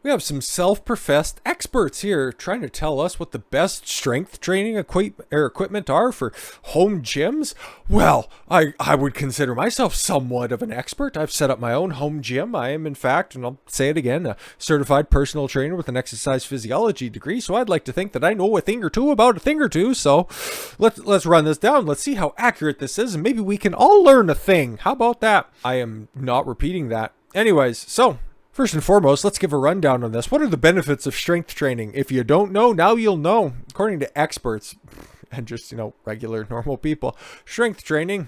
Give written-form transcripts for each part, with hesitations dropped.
We have some self-professed experts here trying to tell us what the best strength training equipment are for home gyms. Well, I would consider myself somewhat of an expert. I've set up my own home gym. I am, in fact, and I'll say it again, a certified personal trainer with an exercise physiology degree. So I'd like to think that I know a thing or two about a thing or two. So let's run this down. Let's see how accurate this is, and maybe we can all learn a thing. How about that? I am not repeating that. Anyways, so first and foremost, let's give a rundown on this. What are the benefits of strength training? If you don't know, now you'll know. According to experts and just, regular, normal people, strength training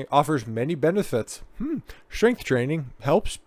offers many benefits. Strength training helps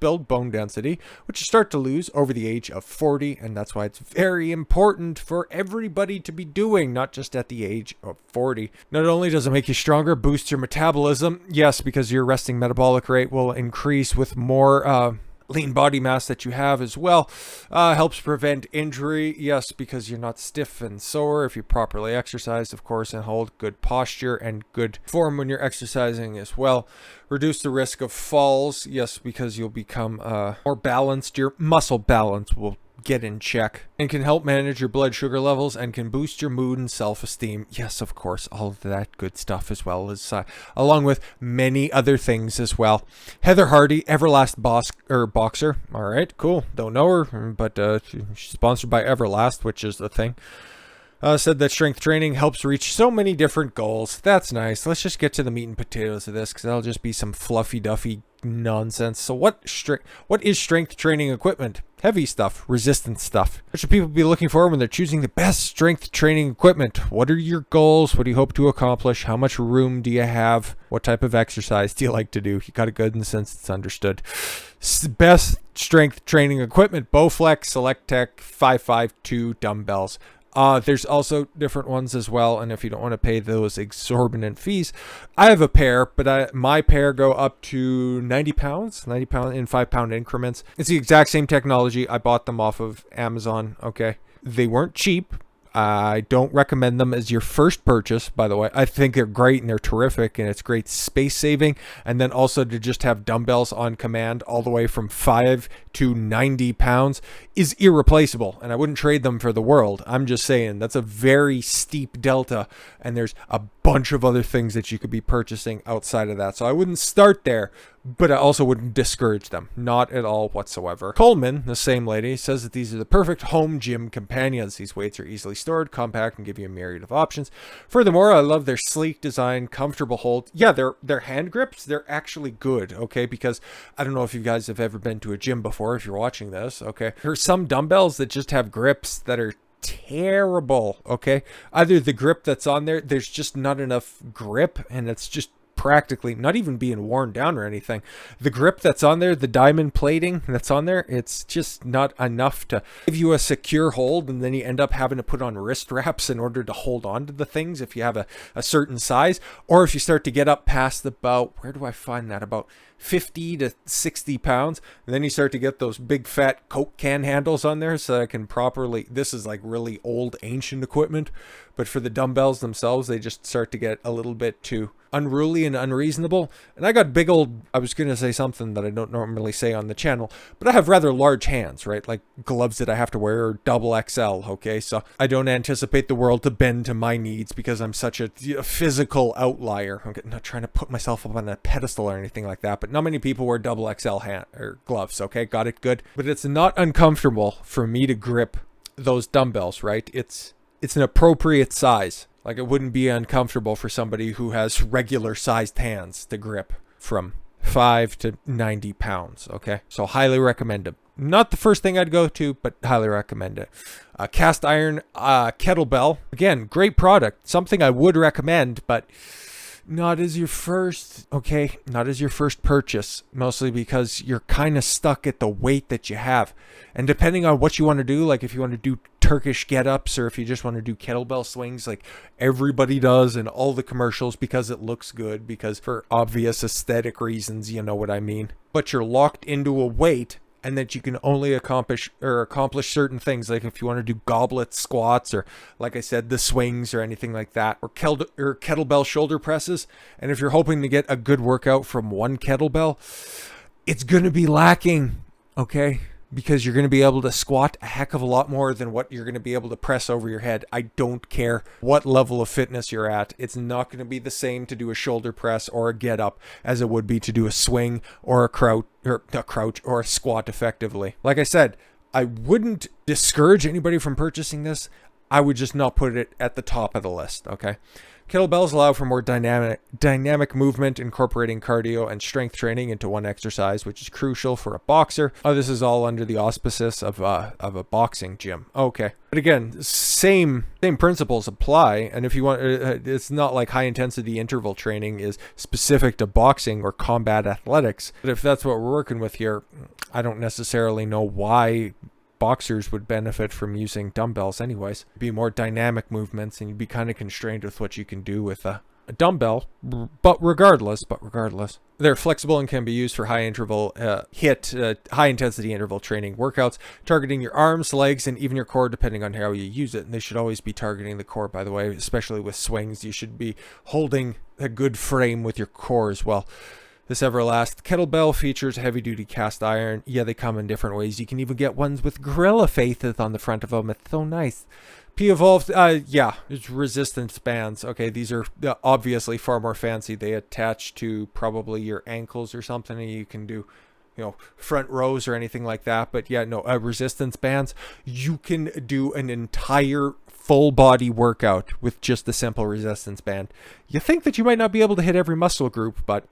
build bone density, which you start to lose over the age of 40, and that's why it's very important for everybody to be doing, not just at the age of 40. Not only does it make you stronger, boost your metabolism, yes, because your resting metabolic rate will increase with more lean body mass that you have as well. Helps prevent injury, yes, because you're not stiff and sore if you properly exercise, of course, and hold good posture and good form when you're exercising as well. Reduce the risk of falls, yes, because you'll become more balanced. Your muscle balance will get in check, and can help manage your blood sugar levels, and can boost your mood and self-esteem. Yes, of course, all of that good stuff, as well as along with many other things as well. Heather Hardy, Everlast boxer. All right, cool. Don't know her, but she's sponsored by Everlast, which is the thing. Said that strength training helps reach so many different goals. That's nice. Let's just get to the meat and potatoes of this, because that'll just be some fluffy duffy nonsense. So what is strength training equipment? Heavy stuff, resistance stuff. What should people be looking for when they're choosing the best strength training equipment? What are your goals? What do you hope to accomplish? How much room do you have? What type of exercise do you like to do? You got a good sense it's understood. Best strength training equipment: Bowflex, Selecttech, 552 dumbbells. There's also different ones as well, and if you don't want to pay those exorbitant fees, I have a pair, but my pair go up to 90 pounds in 5-pound increments. It's the exact same technology. I bought them off of Amazon, okay? They weren't cheap. I don't recommend them as your first purchase, by the way. I think they're great and they're terrific, and it's great space saving. And then also to just have dumbbells on command all the way from 5 to 90 pounds is irreplaceable, and I wouldn't trade them for the world. I'm just saying that's a very steep delta, and there's a bunch of other things that you could be purchasing outside of that. So I wouldn't start there, but I also wouldn't discourage them. Not at all whatsoever. Coleman, the same lady, says that these are the perfect home gym companions. These weights are easily stored, compact, and give you a myriad of options. Furthermore, I love their sleek design, comfortable hold. Yeah, their hand grips, they're actually good, okay? Because I don't know if you guys have ever been to a gym before, if you're watching this, okay? There's some dumbbells that just have grips that are terrible, okay? Either the grip that's on there, there's just not enough grip, and it's just practically not even being worn down or anything. The grip that's on there, the diamond plating that's on there, it's just not enough to give you a secure hold, and then you end up having to put on wrist wraps in order to hold on to the things if you have a certain size, or if you start to get up past about, where do I find that, about 50 to 60 pounds, and then you start to get those big fat Coke can handles on there, so I can properly, this is like really old ancient equipment, but for the dumbbells themselves, they just start to get a little bit too unruly and unreasonable. And I got big old, I was going to say something that I don't normally say on the channel, but I have rather large hands, right? Like gloves that I have to wear are double XL, okay? So I don't anticipate the world to bend to my needs because I'm such a physical outlier. I'm not trying to put myself up on a pedestal or anything like that, but not many people wear double XL hand or gloves, okay? Got it, good. But it's not uncomfortable for me to grip those dumbbells, right? It's an appropriate size. Like, it wouldn't be uncomfortable for somebody who has regular sized hands to grip from 5 to 90 pounds, okay? So highly recommend it. Not the first thing I'd go to, but highly recommend it. Cast iron kettlebell. Again, great product. Something I would recommend, but not as your first, okay? Not as your first purchase, mostly because you're kind of stuck at the weight that you have. And depending on what you want to do, like if you want to do Turkish get-ups, or if you just want to do kettlebell swings like everybody does in all the commercials because it looks good, because for obvious aesthetic reasons, you know what I mean. But you're locked into a weight, and that you can only accomplish certain things, like if you want to do goblet squats, or like I said, the swings or anything like that, or kettlebell shoulder presses. And if you're hoping to get a good workout from one kettlebell, it's going to be lacking, okay? because you're going to be able to squat a heck of a lot more than what you're going to be able to press over your head. I don't care what level of fitness you're at. It's not going to be the same to do a shoulder press or a get up as it would be to do a swing or a crouch or a squat effectively. Like I said, I wouldn't discourage anybody from purchasing this. I would just not put it at the top of the list, okay? Kettlebells allow for more dynamic movement, incorporating cardio and strength training into one exercise, which is crucial for a boxer. Oh, this is all under the auspices of a boxing gym. Okay. But again, same principles apply. And if you want, it's not like high intensity interval training is specific to boxing or combat athletics. But if that's what we're working with here, I don't necessarily know why boxers would benefit from using dumbbells anyways. It'd be more dynamic movements, and you'd be kind of constrained with what you can do with a dumbbell. But regardless, they're flexible and can be used for high intensity interval training workouts, targeting your arms, legs, and even your core depending on how you use it. And they should always be targeting the core, by the way, especially with swings. You should be holding a good frame with your core as well. This Everlast Kettlebell features heavy-duty cast iron. Yeah, they come in different ways. You can even get ones with gorilla faces on the front of them. It's so nice. P-Evolved, yeah, it's resistance bands. Okay, these are obviously far more fancy. They attach to probably your ankles or something, and you can do, front rows or anything like that. But yeah, no, resistance bands. You can do an entire full body workout with just a simple resistance band. You think that you might not be able to hit every muscle group, but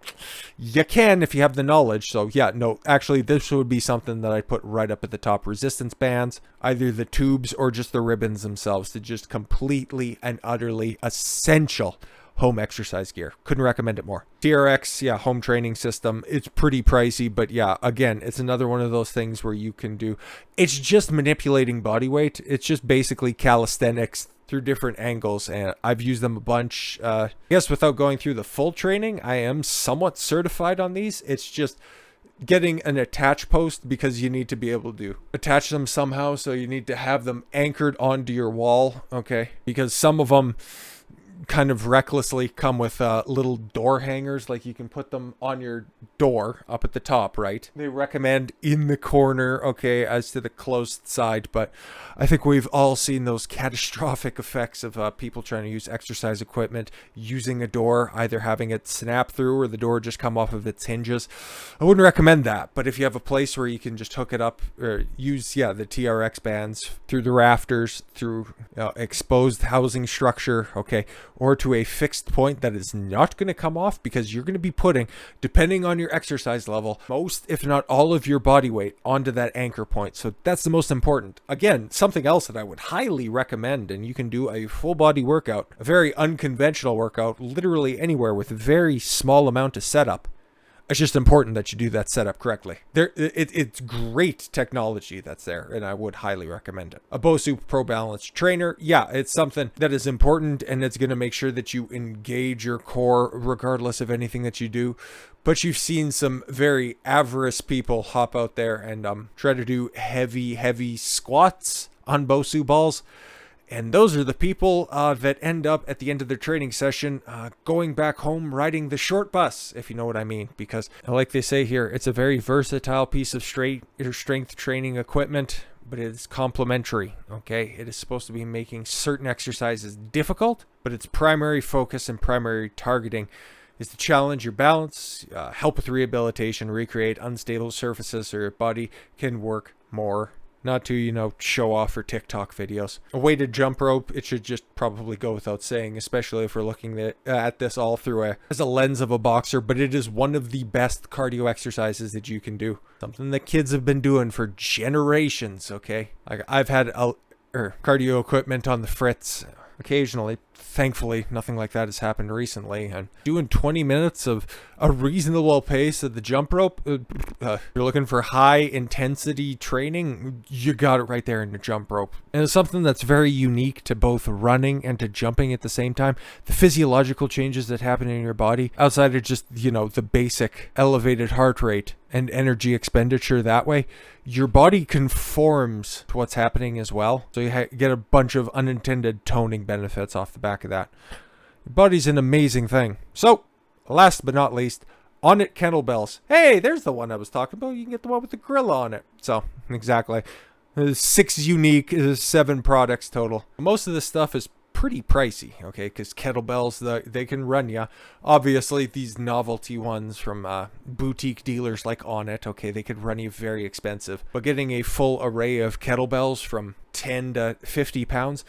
you can if you have the knowledge. So yeah, no, actually this would be something that I'd put right up at the top. Resistance bands, either the tubes or just the ribbons themselves, to just completely and utterly essential home exercise gear. Couldn't recommend it more. TRX, yeah, home training system. It's pretty pricey, but yeah, again, it's another one of those things where you can do, it's just manipulating body weight. It's just basically calisthenics through different angles, and I've used them a bunch. I guess without going through the full training, I am somewhat certified on these. It's just getting an attach post, because you need to be able to attach them somehow, so you need to have them anchored onto your wall, okay? Because some of them kind of recklessly come with little door hangers, like you can put them on your door up at the top, right? They recommend in the corner, okay, as to the closed side, but I think we've all seen those catastrophic effects of people trying to use exercise equipment using a door, either having it snap through or the door just come off of its hinges. I wouldn't recommend that, but if you have a place where you can just hook it up or use, yeah, the TRX bands through the rafters, through exposed housing structure, okay, or to a fixed point that is not going to come off, because you're going to be putting, depending on your exercise level, most, if not all of your body weight onto that anchor point. So that's the most important. Again, something else that I would highly recommend, and you can do a full body workout, a very unconventional workout, literally anywhere with a very small amount of setup. It's just important that you do that setup correctly. It's great technology that's there, and I would highly recommend it. A Bosu Pro Balance Trainer, yeah, it's something that is important, and it's going to make sure that you engage your core regardless of anything that you do. But you've seen some very avarice people hop out there and try to do heavy squats on Bosu balls. And those are the people that end up at the end of their training session going back home riding the short bus, if you know what I mean. Because like they say here, it's a very versatile piece of strength training equipment, but it is complementary, okay? It is supposed to be making certain exercises difficult, but its primary focus and primary targeting is to challenge your balance, help with rehabilitation, recreate unstable surfaces so your body can work more. Not to, show off for TikTok videos. A weighted jump rope, it should just probably go without saying, especially if we're looking at this all through as a lens of a boxer, but it is one of the best cardio exercises that you can do. Something that kids have been doing for generations, okay? Like I've had cardio equipment on the fritz occasionally. Thankfully, nothing like that has happened recently. And doing 20 minutes of a reasonable pace of the jump rope, you're looking for high intensity training, you got it right there in the jump rope. And it's something that's very unique to both running and to jumping at the same time. The physiological changes that happen in your body, outside of just, the basic elevated heart rate and energy expenditure that way, your body conforms to what's happening as well. So you get a bunch of unintended toning benefits off the back of that. Your body's an amazing thing. So, last but not least, On it kettlebells. Hey, there's the one I was talking about. You can get the one with the grill on it. So, exactly. There's 6 unique, 7 products total. Most of this stuff is pretty pricey, okay, because kettlebells, they can run you. Obviously, these novelty ones from boutique dealers like On It, okay, they could run you very expensive. But getting a full array of kettlebells from 10 to 50 pounds,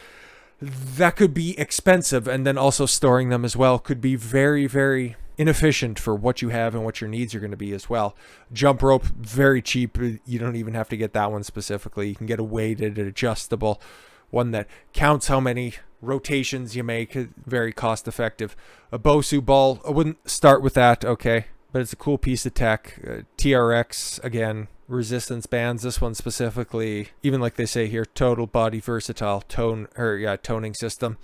that could be expensive. And then also storing them as well could be very, very inefficient for what you have and what your needs are going to be as well. Jump rope, very cheap. You don't even have to get that one specifically. You can get a weighted, adjustable one that counts how many rotations you make. Very cost effective. A Bosu Ball, I wouldn't start with that, okay, but it's a cool piece of tech. TRX, again, resistance bands. This one specifically, even like they say here, total body versatile toning system.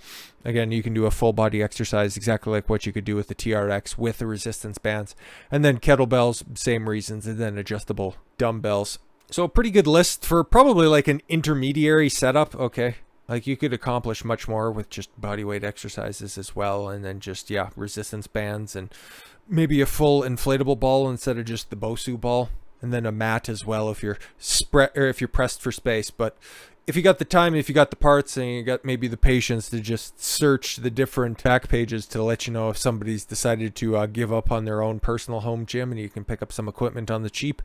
Again, you can do a full body exercise exactly like what you could do with the TRX with the resistance bands. And then kettlebells, same reasons, and then adjustable dumbbells. So a pretty good list for probably like an intermediary setup, okay? Like you could accomplish much more with just body weight exercises as well, and then just, yeah, resistance bands and maybe a full inflatable ball instead of just the Bosu ball, and then a mat as well if you're if you're pressed for space. But if you got the time, if you got the parts, and you got maybe the patience to just search the different back pages to let you know if somebody's decided to give up on their own personal home gym, and you can pick up some equipment on the cheap,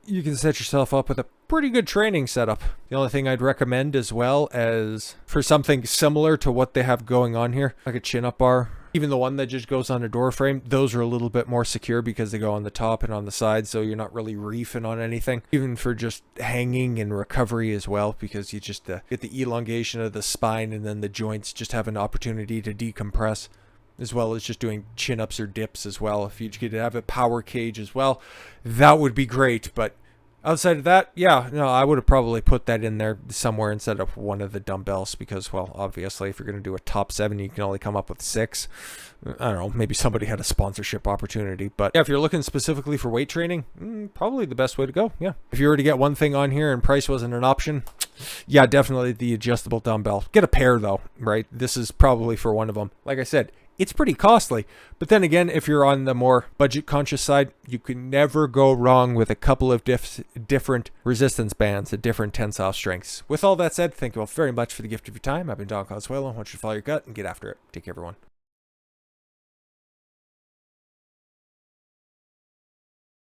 you can set yourself up with a pretty good training setup. The only thing I'd recommend as well as for something similar to what they have going on here, like a chin-up bar, even the one that just goes on a door frame, those are a little bit more secure because they go on the top and on the side, so you're not really reefing on anything. Even for just hanging and recovery as well, because you just get the elongation of the spine, and then the joints just have an opportunity to decompress, as well as just doing chin-ups or dips as well. If you could have a power cage as well, that would be great. But outside of that, yeah, no, I would have probably put that in there somewhere instead of one of the dumbbells, because, well, obviously, if you're going to do a top 7, you can only come up with 6. I don't know, maybe somebody had a sponsorship opportunity. But yeah, if you're looking specifically for weight training, probably the best way to go, yeah. If you were to get one thing on here and price wasn't an option, yeah, definitely the adjustable dumbbell. Get a pair, though, right? This is probably for one of them. Like I said, it's pretty costly. But then again, if you're on the more budget conscious side, you can never go wrong with a couple of different resistance bands at different tensile strengths. With all that said, thank you all very much for the gift of your time. I've been Don Consuelo. I want you to follow your gut and get after it. Take care, everyone.